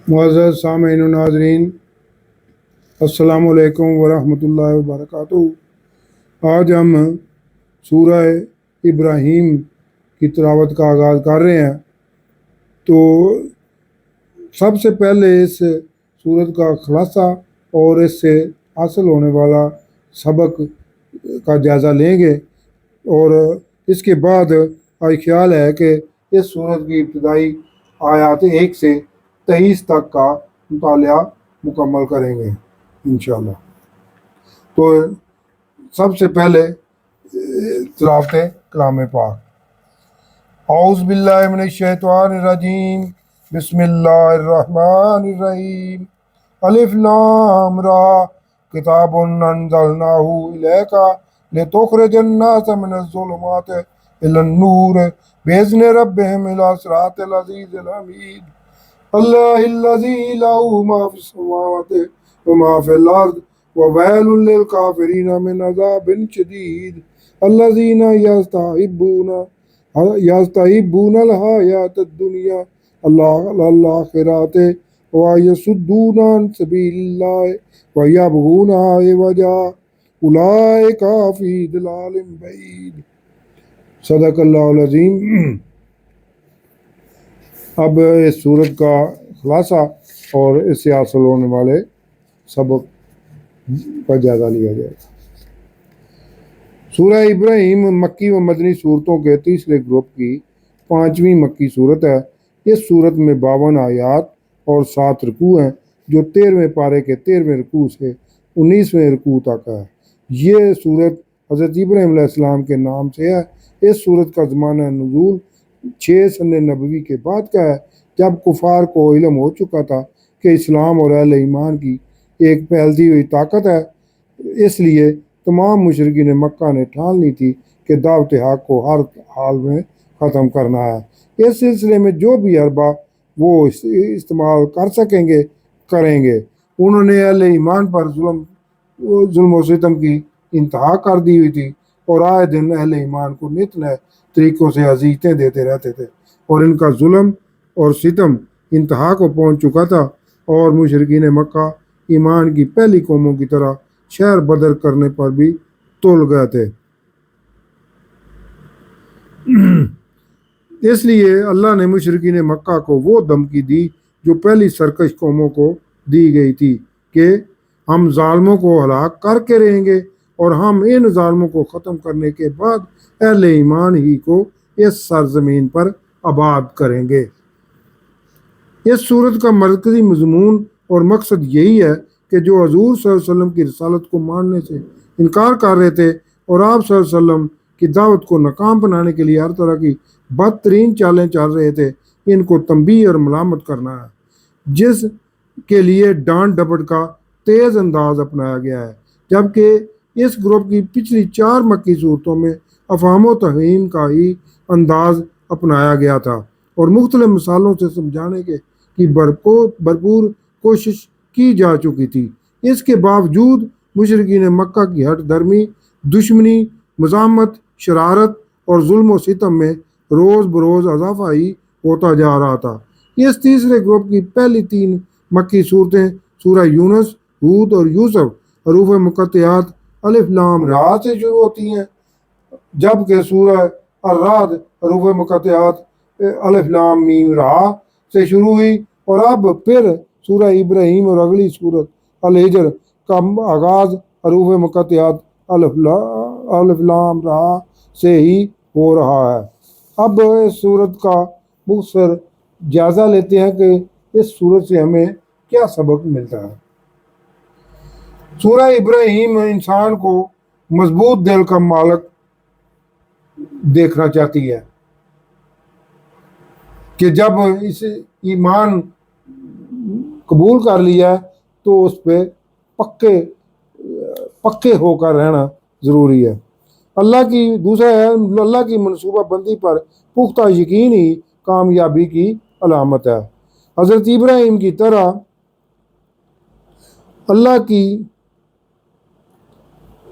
معزز سامعین و ناظرین، السلام علیکم ورحمۃ اللہ وبرکاتہ۔ آج ہم سورہ ابراہیم کی تلاوت کا آغاز کر رہے ہیں۔ تو سب سے پہلے اس سورت کا خلاصہ اور اس سے حاصل ہونے والا سبق کا جائزہ لیں گے، اور اس کے بعد آج خیال ہے کہ اس سورت کی ابتدائی آیات 1 سے 23 تک کا مطالعہ مکمل کریں گے انشاءاللہ۔ تو سب سے پہلے تلاوت کلام پاک۔ اعوذ باللہ من الشیطان الرجیم، بسم اللہ الرحمن الرحیم۔ الف لام را، کتاب انزلناہ الیک لتخرج الناس من الظلمات الی النور باذن ربہم الی صراط العزیز الحمید۔ اللہ الذی لہ ما فی السماوات وما فی الارض وویل للکافرین من عذاب شدید الذین یستحبون الحیاۃ الدنیا الآخرۃ ویصدون عن سبیل اللہ ویبغونہا عوجا اولئک فی ضلال بعید۔ صدق اللہ العظیم۔ اب اس سورت کا خلاصہ اور اس سے حاصل ہونے والے سبق کا جائزہ لیا جائے گا۔ سورہ ابراہیم مکی و مدنی صورتوں کے تیسرے گروپ کی 5ویں مکی صورت ہے۔ اس صورت میں 52 آیات اور 7 رکوع ہیں، جو 13ویں پارے کے 13ویں رکوع سے 19ویں رکوع تک ہے۔ یہ صورت حضرت ابراہیم علیہ السلام کے نام سے ہے۔ اس صورت کا زمانہ نزول 6 سن نبوی کے بعد کا ہے، جب کفار کو علم ہو چکا تھا کہ اسلام اور اہل ایمان کی ایک پھیلتی ہوئی طاقت ہے۔ اس لیے تمام مشرکین مکہ نے ٹھان لی تھی کہ دعوت حق کو ہر حال میں ختم کرنا ہے۔ اس سلسلے میں جو بھی حربہ وہ استعمال کر سکیں گے کریں گے۔ انہوں نے اہل ایمان پر ظلم و ستم کی انتہا کر دی ہوئی تھی، اور آئے دن اہل ایمان کو نت نئے طریقوں سے اذیتیں دیتے رہتے تھے، اور ان کا ظلم اور ستم انتہا کو پہنچ چکا تھا، اور مشرکین مکہ ایمان کی پہلی قوموں کی طرح شہر بدر کرنے پر بھی تل گئے تھے۔ اس لیے اللہ نے مشرکین مکہ کو وہ دھمکی دی جو پہلی سرکش قوموں کو دی گئی تھی کہ ہم ظالموں کو ہلاک کر کے رہیں گے، اور ہم ان ظالموں کو ختم کرنے کے بعد اہل ایمان ہی کو اس سرزمین پر آباد کریں گے۔ اس صورت کا مرکزی مضمون اور مقصد یہی ہے کہ جو حضور صلی اللہ علیہ وسلم کی رسالت کو ماننے سے انکار کر رہے تھے اور آپ صلی اللہ علیہ وسلم کی دعوت کو ناکام بنانے کے لیے ہر طرح کی بدترین چالیں چل رہے تھے، ان کو تنبیہ اور ملامت کرنا ہے، جس کے لیے ڈانٹ ڈپٹ کا تیز انداز اپنایا گیا ہے۔ جبکہ اس گروپ کی پچھلی 4 مکی صورتوں میں افہام و تفہیم کا ہی انداز اپنایا گیا تھا، اور مختلف مثالوں سے سمجھانے کی بھرپور کوشش کی جا چکی تھی۔ اس کے باوجود مشرکین مکہ کی ہٹ درمی، دشمنی، مزاحمت، شرارت اور ظلم و ستم میں روز بروز اضافہ ہی ہوتا جا رہا تھا۔ اس تیسرے گروپ کی پہلی 3 مکی صورتیں سورہ یونس، ہود اور یوسف حروف مقطعات الف لام را سے شروع ہوتی ہیں، جبکہ سورہ الرعد حروف مقطعات الف لام میم را سے شروع ہوئی، اور اب پھر سورہ ابراہیم اور اگلی سورت الحجر کا آغاز حروف مقطعات الف لام را سے ہی ہو رہا ہے۔ اب اس سورت کا مختصر جائزہ لیتے ہیں کہ اس سورت سے ہمیں کیا سبق ملتا ہے۔ سورہ ابراہیم انسان کو مضبوط دل کا مالک دیکھنا چاہتی ہے کہ جب اس ایمان قبول کر لیا تو اس پہ پکے ہو کر رہنا ضروری ہے۔ دوسرا ہے اللہ کی منصوبہ بندی پر پختہ یقین ہی کامیابی کی علامت ہے۔ حضرت ابراہیم کی طرح اللہ کی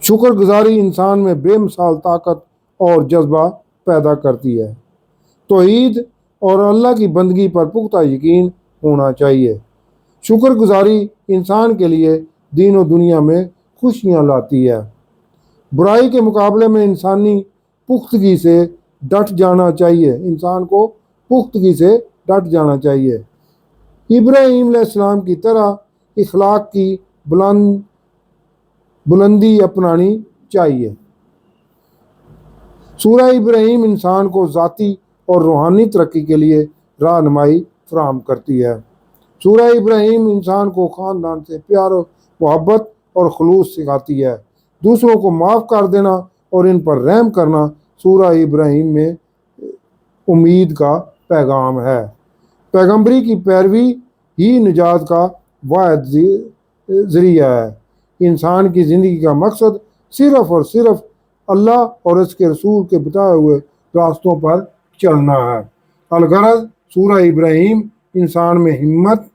شکر گزاری انسان میں بے مثال طاقت اور جذبہ پیدا کرتی ہے۔ توحید اور اللہ کی بندگی پر پختہ یقین ہونا چاہیے۔ शुक्र गुजारी इंसान के लिए दीन और दुनिया में खुशियाँ लाती है। बुराई के मुकाबले में इंसानी पुख्तगी से डट जाना चाहिए, इंसान को पुख्तगी से डट जाना चाहिए। इब्राहीम अलैहिस्सलाम की तरह इखलाक की बुलंदी अपनानी चाहिए। सूरह इब्राहीम इंसान को ज़ाती और रूहानी तरक्की के लिए रहनुमाई फराहम करती है। सूरह इब्राहीम इंसान को ख़ानदान से प्यार मोहब्बत और खलूस सिखाती है। दूसरों को माफ़ कर देना और इन पर रहम करना सूरह इब्राहीम में उम्मीद का पैगाम है। पैगम्बरी की पैरवी ही निजात का वाहिद ज़रिया है। इंसान की ज़िंदगी का मकसद सिर्फ़ और सिर्फ अल्लाह और इसके रसूल के बताए हुए रास्तों पर चलना है। अलगरज सूरह इब्राहीम इंसान में हिम्मत,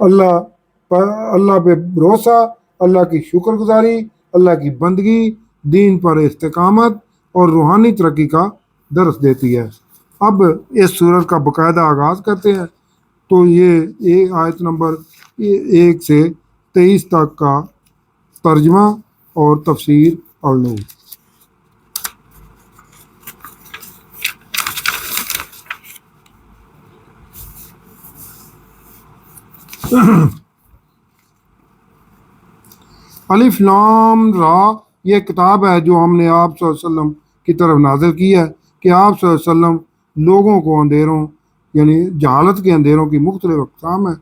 अल्लाह पे भरोसा, अल्लाह की शुक्रगुजारी, अल्लाह की बंदगी, दीन पर इस्तिकामत और रूहानी तरक्की का दर्स देती है। अब इस सूरत का बाकायदा आगाज़ करते हैं। तो ये आयत नंबर 1 से 23 तक का तर्जमा और तफसीर पढ़ लो। अलिफ लाम रा ये किताब है जो हमने आप सल्लल्लाहु अलैहि वसल्लम की तरफ नाज़िल की है कि आप सल्लल्लाहु अलैहि वसल्लम लोगों को अंधेरों यानी जहालत के अंधेरों की मुख्तलिफ अक़साम है,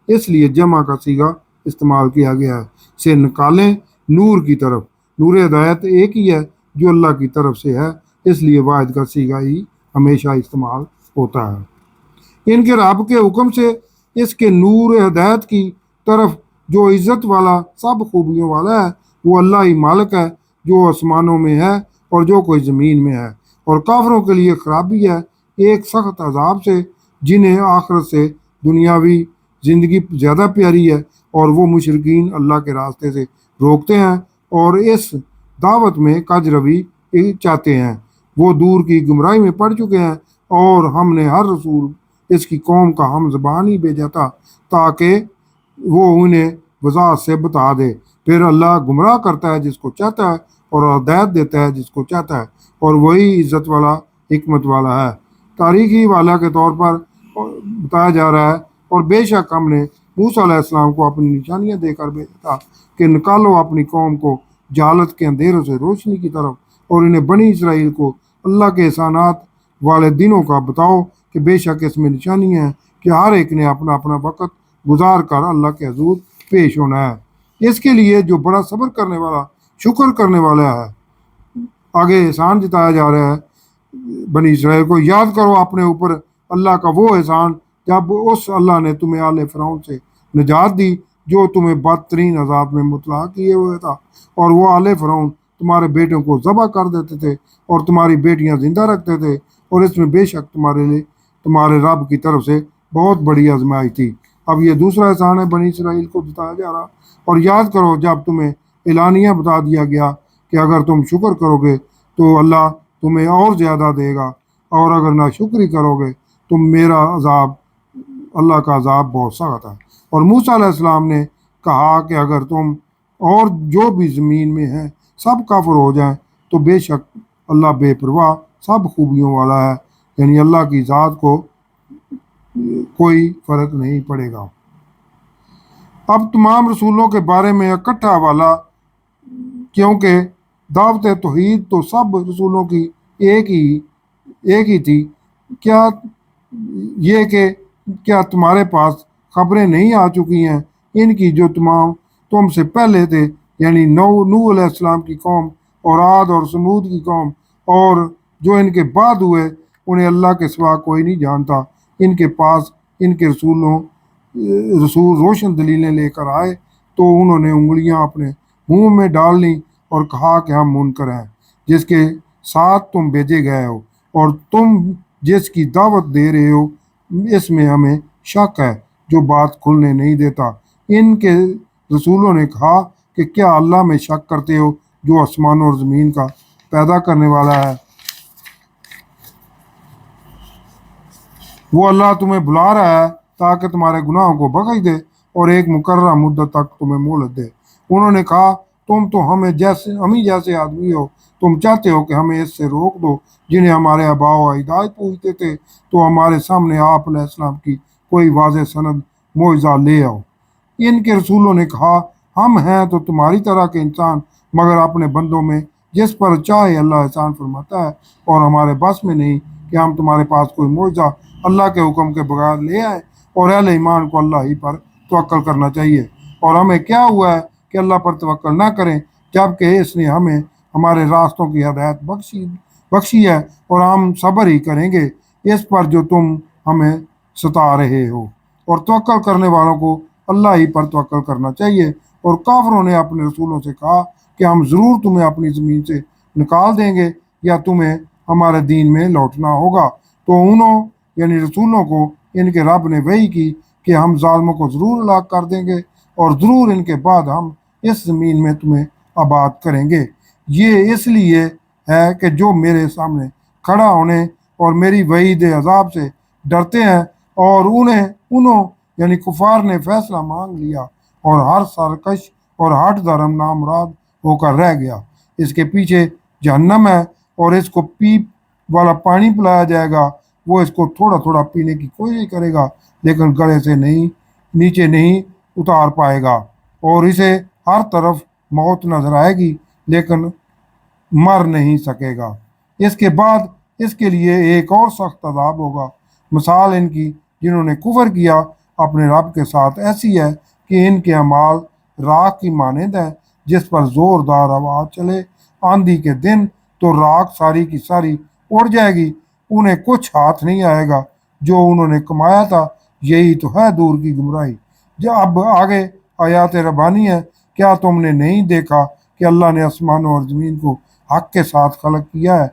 इसलिए जमा का सीगा इस्तेमाल किया गया है, से निकालें नूर की तरफ। नूर हिदायत एक ही है जो अल्लाह की तरफ से है, इसलिए वाहिद का सीगा ही हमेशा इस्तेमाल होता है। इनके रब के हुक्म से इसके नूर हिदायत की तरफ जो इज़्ज़त वाला सब खूबियों वाला है वो अल्लाह ही मालिक है जो आसमानों में है और जो कोई ज़मीन में है। और काफरों के लिए खराबी है एक सख्त अजाब से, जिन्हें आखिरत से दुनियावी ज़िंदगी ज़्यादा प्यारी है और वो मुशरिकीन अल्लाह के रास्ते से रोकते हैं और इस दावत में कज रवी चाहते हैं। वो दूर की गुमराही में पड़ चुके हैं और हमने हर रसूल इसकी कौम का हम ज़बान ही भेजा था ताकि वो उन्हें वजाहत से बता दे। फिर अल्लाह गुमराह करता है जिसको चाहता है और हिदायत देता है जिसको चाहता है, और वही इज़्ज़त वाला हिकमत वाला है। तारीखी वाला के तौर पर बताया जा रहा है, और बेशक हमने मूसा अलैहिस्सलाम को अपनी निशानियाँ देकर भेजा था कि निकालो अपनी कौम को जहालत के अंधेरों से रोशनी की तरफ, और इन्हें बनी इसराइल को अल्लाह के एहसानात वाले दिनों का बताओ कि बेशक इसमें निशानियाँ हैं कि हर एक ने अपना अपना वक़्त गुजार कर अल्लाह के हजूर पेश होना है, इसके लिए जो बड़ा सब्र करने वाला शुक्र करने वाला है। आगे एहसान जताया जा रहा है बनी इसराइल को, याद करो अपने ऊपर अल्लाह का वो एहसान जब उस अल्लाह ने तुम्हें आले फ़िरौन से निजात दी जो तुम्हें बदतरीन अजाब में मुतला किए हुए था, और वो आले फ़िरौन तुम्हारे बेटों को ज़बह कर देते थे और तुम्हारी बेटियां जिंदा रखते थे, और इसमें बेशक तुम्हारे लिए तुम्हारे रब की तरफ से बहुत बड़ी आजमाइश थी। अब ये दूसरा एहसान है बनी इसराइल को बताया जा रहा। और याद करो जब तुम्हें एलानिया बता दिया गया कि अगर तुम शुक्र करोगे तो अल्लाह तुम्हें और ज़्यादा देगा, और अगर ना शुक्री करोगे तो मेरा अजाब अल्लाह का अजाब बहुत सख्त है। और मूसा अलैहिस्सलाम ने कहा कि अगर तुम और जो भी ज़मीन में है सब काफिर हो जाएं तो बेशक अल्लाह बेपरवाह सब खूबियों वाला है, यानी अल्लाह की ज़ात को कोई फ़र्क नहीं पड़ेगा। अब तमाम रसूलों के बारे में इकट्ठा हवाला, क्योंकि दावत तौहीद तो सब रसूलों की एक ही थी। क्या ये कि क्या तुम्हारे पास खबरें नहीं आ चुकी हैं इनकी जो तमाम तुमसे पहले थे, यानी नूह अलैहिस्सलाम की कौम और आद और समूद की कौम, और जो इनके बाद हुए उन्हें अल्लाह के सिवा कोई नहीं जानता। इनके पास इनके रसूल रोशन दलीलें लेकर आए तो उन्होंने उंगलियां अपने मुंह में डाल लीं और कहा कि हम मुनकर हैं जिसके साथ तुम भेजे गए हो, और तुम जिसकी दावत दे रहे हो इसमें हमें शक है जो बात खुलने नहीं देता। इनके रसूलों ने कहा कि क्या अल्लाह में शक करते हो जो आसमान और ज़मीन का पैदा करने वाला है। वो अल्लाह तुम्हें बुला रहा है ताकि तुम्हारे गुनाहों को बख्श दे और एक मुकर्रर मुद्दत तक तुम्हें मोहलत दे। उन्होंने कहा, तुम तो हम ही जैसे आदमी हो, तुम चाहते हो कि हमें इससे रोक दो जिन्हें हमारे आबा व अजदाद पूछते थे, तो हमारे सामने आप अलैहिस्सलाम की कोई वाज़ेह सनद मोइज़ा ले आओ। इनके रसूलों ने कहा, हम हैं तो तुम्हारी तरह के इंसान, मगर अपने बंदों में जिस पर चाहे अल्लाह एहसान फरमाता है, और हमारे बस में नहीं कि हम तुम्हारे पास कोई मुआवजा अल्लाह के हुक्म के बगैर ले आए। और अहले ईमान को अल्लाह ही पर तवक्कल करना चाहिए। और हमें क्या हुआ है कि अल्लाह पर तवक्कल ना करें, जबकि इसने हमें हमारे रास्तों की हदायत बख्शी है, और हम सब्र ही करेंगे इस पर जो तुम हमें सता रहे हो। और तवक्कल करने वालों को अल्लाह ही पर तवक्कल करना चाहिए। और काफरों ने अपने रसूलों से कहा कि हम ज़रूर तुम्हें अपनी ज़मीन से निकाल देंगे या तुम्हें हमारे दीन में लौटना होगा। तो उन्हों यानी रसूलों को इनके रब ने वही की कि हम जालिमों को ज़रूर हलाक कर देंगे और ज़रूर इनके बाद हम इस ज़मीन में तुम्हें आबाद करेंगे। ये इसलिए है कि जो मेरे सामने खड़ा होने और मेरी वईद अजाब से डरते हैं, और उन्हों यानी कुफार ने फैसला मांग लिया और हर सरकश और हट धर्म नामुराद होकर रह गया। इसके पीछे जहन्नम है और इसको पीप वाला पानी पिलाया जाएगा। वो इसको थोड़ा थोड़ा पीने की कोशिश करेगा, लेकिन गले से नहीं नीचे नहीं उतार पाएगा। और इसे हर तरफ मौत नजर आएगी, लेकिन मर नहीं सकेगा। इसके बाद इसके लिए एक और सख्त अजाब होगा। मिसाल इनकी जिन्होंने कुफर किया अपने रब के साथ ऐसी है कि इनके अमाल राख की मानंद है, जिस पर जोरदार आवाज चले आंधी के दिन तो राख सारी की सारी उड़ जाएगी, उन्हें कुछ हाथ नहीं आएगा जो उन्होंने कमाया था। यही तो है दूर की गुमराही। जो अब आगे आयात रबानी है, क्या तुमने नहीं देखा कि अल्लाह ने आसमानों और ज़मीन को हक के साथ खलक किया है।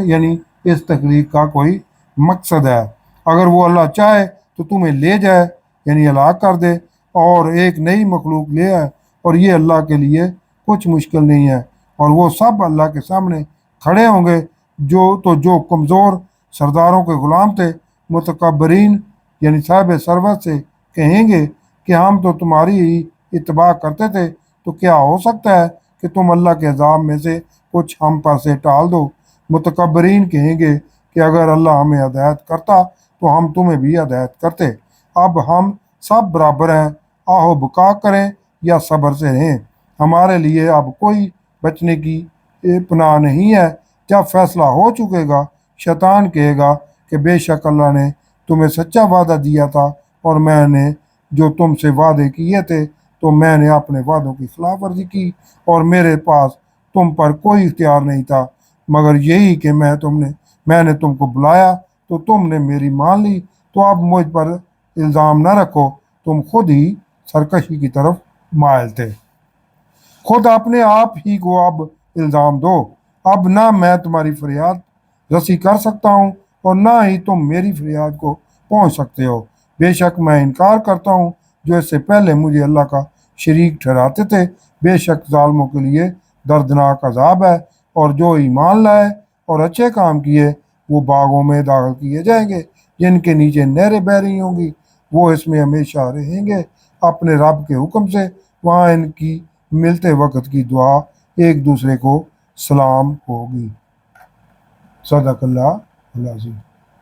यानी इस तकलीफ का कोई मकसद है। अगर वो अल्लाह चाहे तो तुम्हें ले जाए यानी हलाक कर दे और एक नई मखलूक ले आए, और ये अल्लाह के लिए कुछ मुश्किल नहीं है। और वो सब अल्लाह के सामने खड़े होंगे। जो कमज़ोर सरदारों के ग़ुलाम थे, मुतकब्बरीन यानी साहिब सरवत से कहेंगे कि हम तो तुम्हारी ही इत्तबा करते थे, तो क्या हो सकता है कि तुम अल्लाह के अज़ाब में से कुछ हम पर से टाल दो। मुतकब्बरीन कहेंगे कि अगर अल्लाह हमें हदायत करता तो हम तुम्हें भी हदायत करते। अब हम सब बराबर हैं, आहो बुका करें या सब्र से रहें। हमारे लिए अब कोई बचने की पनाह नहीं है। जब फैसला हो चुकेगा, शैतान कहेगा कि बेशक अल्लाह ने तुम्हें सच्चा वादा दिया था, और मैंने जो तुमसे वादे किए थे तो मैंने अपने वादों की खिलाफ वर्जी की, और मेरे पास तुम पर कोई इख्तियार नहीं था मगर यही कि मैंने तुमको बुलाया तो तुमने मेरी मान ली। तो अब मुझ पर इल्ज़ाम न रखो, तुम खुद ही सरकशी की तरफ मायल थे। खुद अपने आप ही को अब इल्ज़ाम दो। अब ना मैं तुम्हारी फरियाद रसी कर सकता हूँ और ना ही तुम मेरी फरियाद को पहुँच सकते हो। बेशक मैं इनकार करता हूँ जो इससे पहले मुझे अल्लाह का शरीक ठहराते थे। बेशक जालिमों के लिए दर्दनाक अजाब है, और जो ईमान लाए और अच्छे काम किए वो बागों में दाखिल किए जाएंगे जिनके नीचे नहरें बह रही होंगी। वो इसमें हमेशा रहेंगे अपने रब के हुक्म से। वहाँ इनकी मिलते वक्त की दुआ एक दूसरे को सलाम होगी। सदकल्लाह अज़ीम।